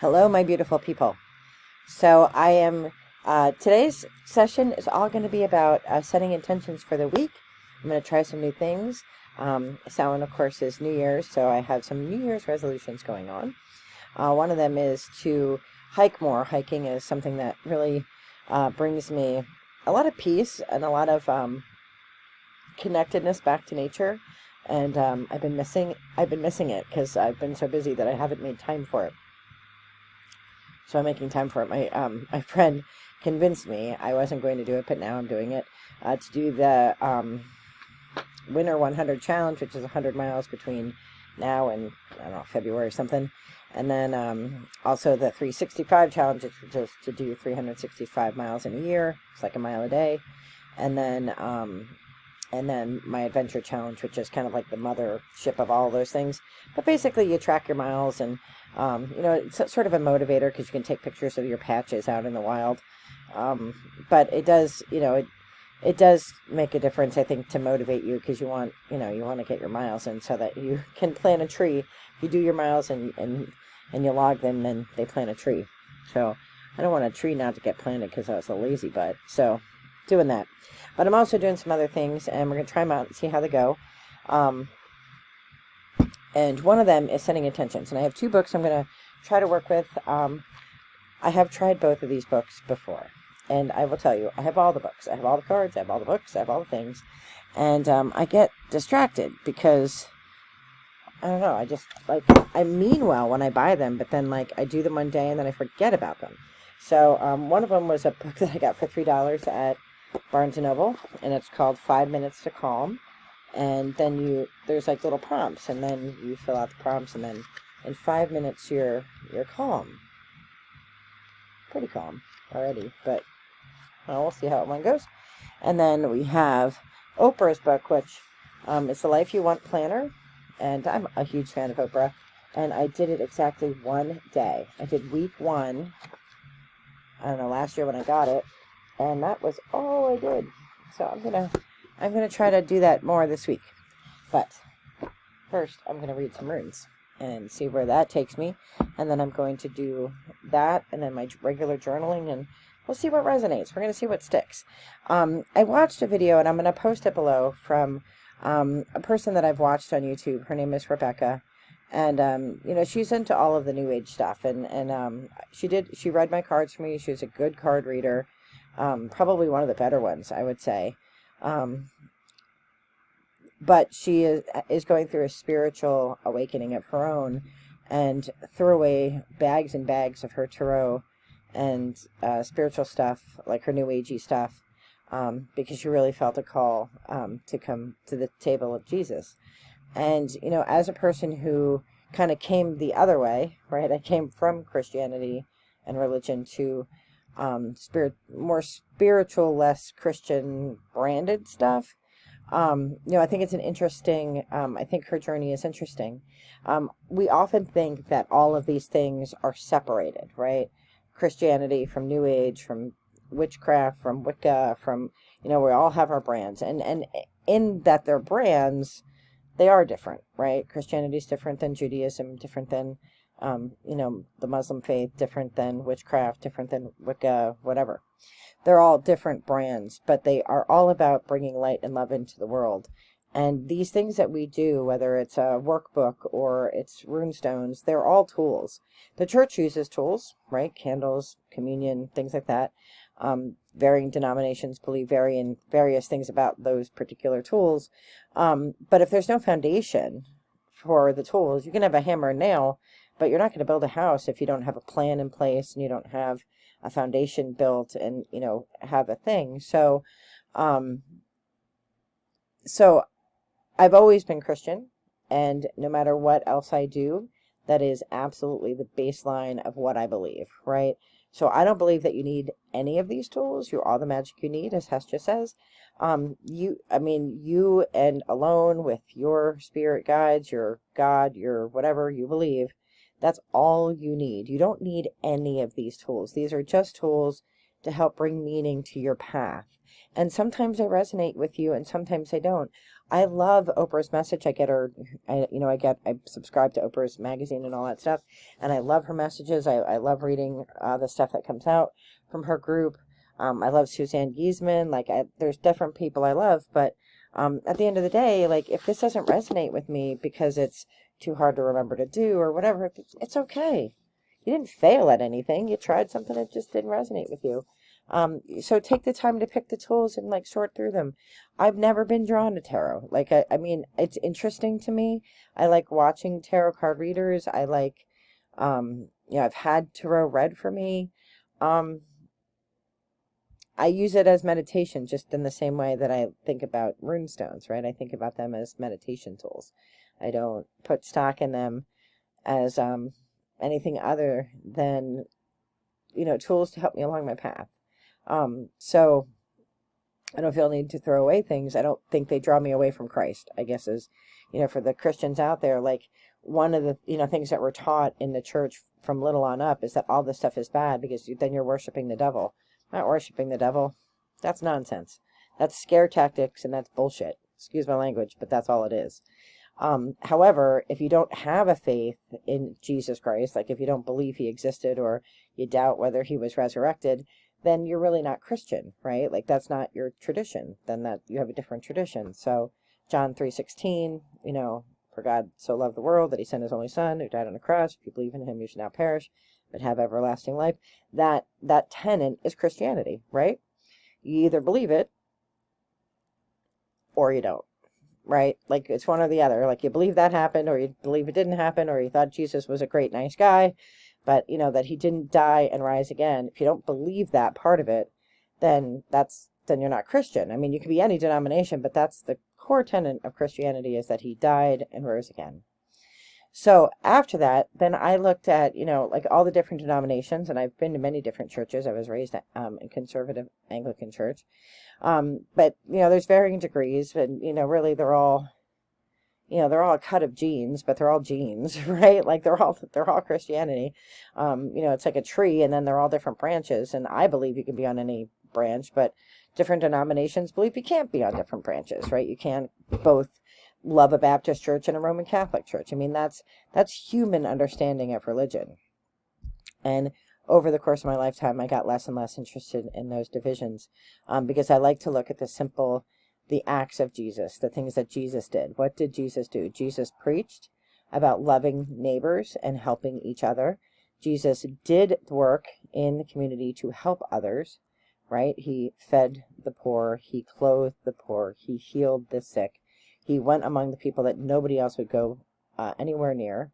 Hello, my beautiful people. So I am, today's session is all going to be about setting intentions for the week. I'm going to try some new things. Samhain, of course, is New Year's, so I have some New Year's resolutions going on. One of them is to hike more. Hiking is something that really brings me a lot of peace and a lot of connectedness back to nature. And I've been missing it because I've been so busy that I haven't made time for it. So I'm making time for it. My friend convinced me I wasn't going to do it, but now I'm doing it to do the Winter 100 Challenge, which is 100 miles between now and, I don't know, February or something. And then also the 365 Challenge, which is just to do 365 miles in a year. It's like a mile a day. And then my Adventure Challenge, which is kind of like the mothership of all those things. But basically, you track your miles, and it's sort of a motivator because you can take pictures of your patches out in the wild. But it does, it does make a difference, I think, to motivate you because you want to get your miles in so that you can plant a tree. If you do your miles and you log them, then they plant a tree. So I don't want a tree not to get planted because I was a lazy butt. So doing that. But I'm also doing some other things, and we're going to try them out and see how they go. And one of them is setting intentions. And I have two books I'm going to try to work with. I have tried both of these books before. And I will tell you, I have all the books. I have all the cards. I have all the books. I have all the things. And I get distracted because, I don't know, I mean well when I buy them, but then, I do them one day and then I forget about them. So one of them was a book that I got for $3 at Barnes & Noble, and it's called 5 Minutes to Calm. And then there's little prompts, and then you fill out the prompts, and then in 5 minutes you're calm. Pretty calm already, but we'll see how one goes. And then we have Oprah's book, which is The Life You Want Planner, and I'm a huge fan of Oprah, and I did it exactly one day. I did week 1, I don't know, last year when I got it, and that was all I did. So I'm gonna try to do that more this week. But first, I'm gonna read some runes and see where that takes me. And then I'm going to do that, and then my regular journaling, and we'll see what resonates. We're gonna see what sticks. I watched a video, and I'm gonna post it below, from a person that I've watched on YouTube. Her name is Rebecca. And, she's into all of the New Age stuff. And she read my cards for me. She was a good card reader. Probably one of the better ones, I would say. But she is going through a spiritual awakening of her own, and threw away bags and bags of her tarot and spiritual stuff, like her New Agey stuff, because she really felt a call to come to the table of Jesus. And, as a person who kind of came the other way, right? I came from Christianity and religion to more spiritual, less Christian branded stuff. I think it's an interesting, I think her journey is interesting. We often think that all of these things are separated, right? Christianity from New Age, from witchcraft, from Wicca, from, we all have our brands. And in that they're brands, they are different, right? Christianity is different than Judaism, different than, the Muslim faith, different than witchcraft, different than Wicca, whatever. They're all different brands, but they are all about bringing light and love into the world. And these things that we do, whether it's a workbook or it's rune stones, they're all tools. The church uses tools, right? Candles, communion, things like that. Varying denominations believe various things about those particular tools. But if there's no foundation for the tools, you can have a hammer and nail, but you're not going to build a house if you don't have a plan in place and you don't have a foundation built and, have a thing. So I've always been Christian, and no matter what else I do, that is absolutely the baseline of what I believe, right? So I don't believe that you need any of these tools. You're all the magic you need, as Hestia says. You and alone with your spirit guides, your God, your whatever you believe, that's all you need. You don't need any of these tools. These are just tools to help bring meaning to your path. And sometimes they resonate with you and sometimes they don't. I love Oprah's message. I subscribe to Oprah's magazine and all that stuff. And I love her messages. I love reading the stuff that comes out from her group. I love Suzanne Giesemann. There's different people I love, but at the end of the day, like, if this doesn't resonate with me because it's too hard to remember to do or whatever, it's okay. You didn't fail at anything. You tried something that just didn't resonate with you. So take the time to pick the tools and like sort through them. I've never been drawn to tarot. I mean, it's interesting to me. I like watching tarot card readers. I like, I've had tarot read for me. I use it as meditation, just in the same way that I think about rune stones, right? I think about them as meditation tools. I don't put stock in them as anything other than, tools to help me along my path. So I don't feel need to throw away things. I don't think they draw me away from Christ, I guess, is, for the Christians out there, like, one of the, things that we're taught in the church from little on up is that all this stuff is bad because then you're worshiping the devil. Not worshiping the devil. That's nonsense. That's scare tactics and that's bullshit. Excuse my language, but that's all it is. However, if you don't have a faith in Jesus Christ, like if you don't believe he existed or you doubt whether he was resurrected, then you're really not Christian, right? Like, that's not your tradition. Then that you have a different tradition. So John 3:16, for God so loved the world that he sent his only son who died on the cross. If you believe in him, you should not perish, but have everlasting life. That tenet is Christianity, right? You either believe it or you don't, right? Like, it's one or the other. Like, you believe that happened, or you believe it didn't happen, or you thought Jesus was a great, nice guy, but, that he didn't die and rise again. If you don't believe that part of it, then you're not Christian. I mean, you could be any denomination, but that's the core tenet of Christianity, is that he died and rose again. So after that, then I looked at, like, all the different denominations, and I've been to many different churches. I was raised in conservative Anglican church. But, there's varying degrees, and, really they're all a cut of genes, but they're all genes, right? Like, they're all Christianity. It's like a tree, and then they're all different branches. And I believe you can be on any branch, but different denominations believe you can't be on different branches, right? You can't both love a Baptist church and a Roman Catholic church. I mean, that's human understanding of religion. And over the course of my lifetime, I got less and less interested in those divisions, because I like to look at the acts of Jesus, the things that Jesus did. What did Jesus do? Jesus preached about loving neighbors and helping each other. Jesus did work in the community to help others, right? He fed the poor, he clothed the poor, he healed the sick. He went among the people that nobody else would go anywhere near.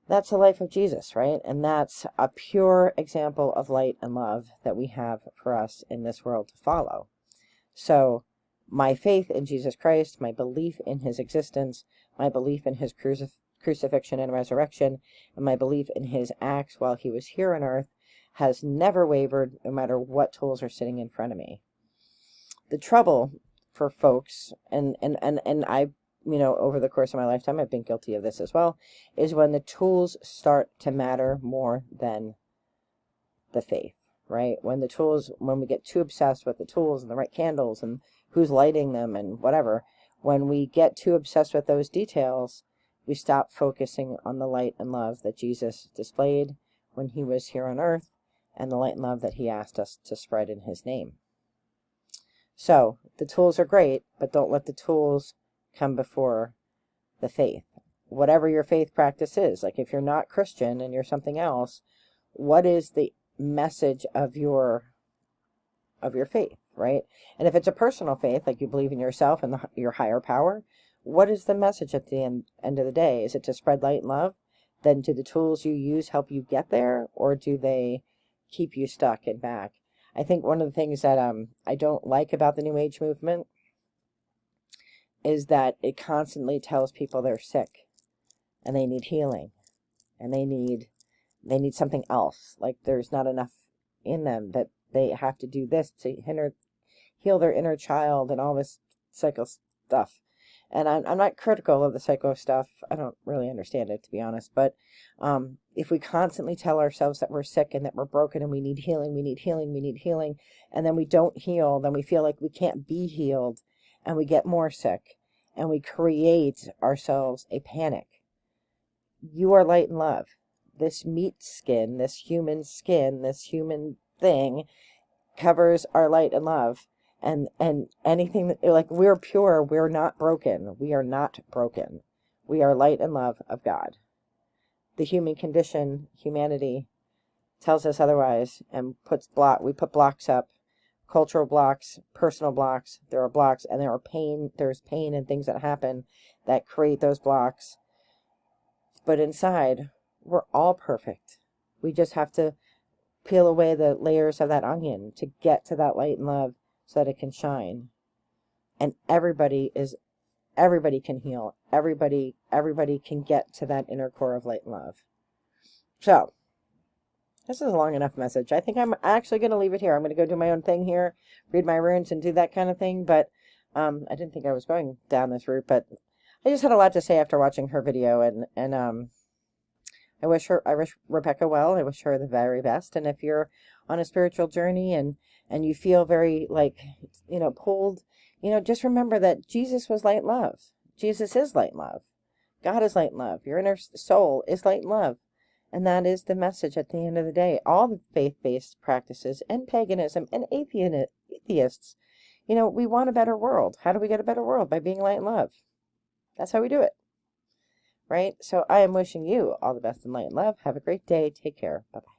That's the life of Jesus, right? And that's a pure example of light and love that we have for us in this world to follow. So my faith in Jesus Christ, my belief in his existence, my belief in his crucifixion and resurrection, and my belief in his acts while he was here on earth has never wavered, no matter what tools are sitting in front of me. The trouble for folks, and I, over the course of my lifetime, I've been guilty of this as well, is when the tools start to matter more than the faith, right? When we get too obsessed with the tools and the right candles and who's lighting them and whatever, when we get too obsessed with those details, we stop focusing on the light and love that Jesus displayed when he was here on earth, and the light and love that he asked us to spread in his name. So the tools are great, but don't let the tools come before the faith. Whatever your faith practice is, like if you're not Christian and you're something else, what is the message of your faith, right? And if it's a personal faith, like you believe in yourself and your higher power, what is the message at the end of the day? Is it to spread light and love? Then do the tools you use help you get there, or do they keep you stuck and back? I think one of the things that I don't like about the New Age movement is that it constantly tells people they're sick and they need healing and they need something else. Like there's not enough in them, that they have to do this to heal their inner child and all this cycle stuff. And I'm not critical of the psycho stuff. I don't really understand it, to be honest. But if we constantly tell ourselves that we're sick and that we're broken and we need healing, we need healing, we need healing, and then we don't heal, then we feel like we can't be healed, and we get more sick, and we create ourselves a panic. You are light and love. This meat skin, this human thing covers our light and love. And anything that, like, we're pure, we're not broken. We are not broken. We are light and love of God. The human condition, humanity, tells us otherwise and we put blocks up, cultural blocks, personal blocks. There are blocks, and there's pain and things that happen that create those blocks. But inside, we're all perfect. We just have to peel away the layers of that onion to get to that light and love so that it can shine. And everybody can heal. Everybody can get to that inner core of light and love. So, this is a long enough message. I think I'm actually going to leave it here. I'm going to go do my own thing here, read my runes and do that kind of thing. But I didn't think I was going down this route, but I just had a lot to say after watching her video, and I wish Rebecca well. I wish her the very best. And if you're on a spiritual journey and you feel very, like, pulled, just remember that Jesus was light and love. Jesus is light and love. God is light and love. Your inner soul is light and love. And that is the message at the end of the day. All the faith-based practices and paganism and atheists, we want a better world. How do we get a better world? By being light and love. That's how we do it. Right? So I am wishing you all the best in light and love. Have a great day. Take care. Bye-bye.